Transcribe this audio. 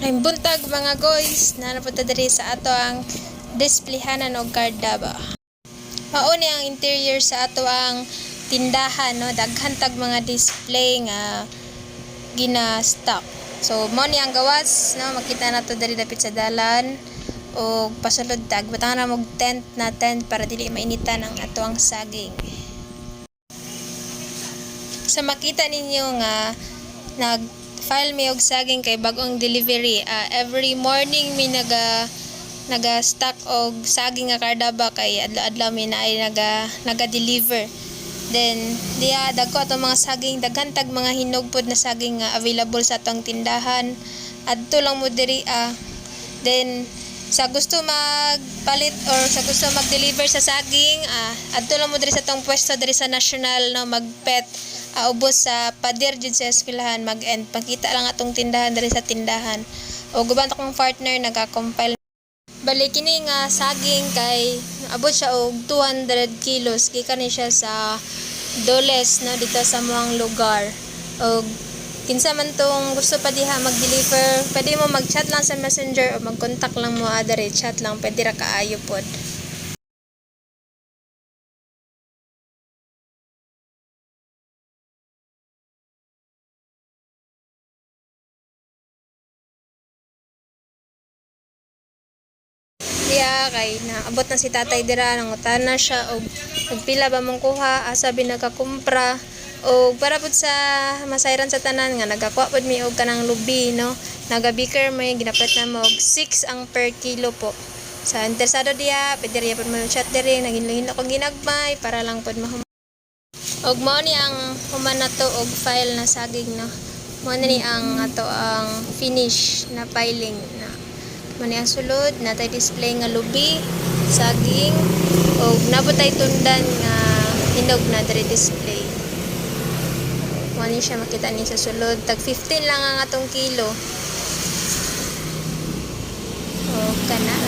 Ay buntag mga guys, nanapunta diri sa ato ang displayhanan og karda ba. Mao ni ang interior sa ato ang tindahan no, daghan tag mga display nga gina-stock. So mao ni ang gawas no, makita nato diri dapit sa dalan o pasulod tag butang na mog tent na tent para dili mainitan ang ato ang saging. Sa makita ninyo nga nag-file mi og saging kay bag-ong delivery. Every morning mi naga-stock og saging nga kardaba kay adlaw-adlaw mi na ay naga-deliver. Then diya dagko ato mga saging, daghan tag mga hinog pod na saging nga available sa atong tindahan. Adto lang mo diri then sa gusto magpalit or sa gusto mag-deliver sa saging, adto lang mo diri sa tong pwesto diri sa National no, magpet ubos sa pader jud sa eskwelahan mag-end. Pagkita lang atong tindahan diri sa tindahan. O guban akong partner nagakompile. Bali kini nga saging kay abot siya og 200 kilos gikan ni siya sa Doles no dito sa muang lugar. Og kinsa man tong gusto pa diha mag-deliver, pwede mo mag-chat lang sa Messenger o mag-contact lang mo diri, chat lang pwede ra kaayo pod. Diya kay naabot na si tatay dira, nangutana siya og nagpila ba mong kuha, asa binagakumpra o para pud sa masayran sa tanan nga nagakuha pud mi og kanang lubi no, naga-beaker may ginapalit na mo og 6 ang per kilo po. Sa interesado diya pwede riya pud mo chat diri, naginlingin ako ginagmay para lang pud mahum. Og mao ni ang human nato og file na saging no, mao ni ang ato ang finish na filing na mani ang sulod natay display nga lubi, saging og nabutay tundan nga hinog na diri display. Mani siya makita ni sa sulod, tag 15 lang ang atong kilo. O kana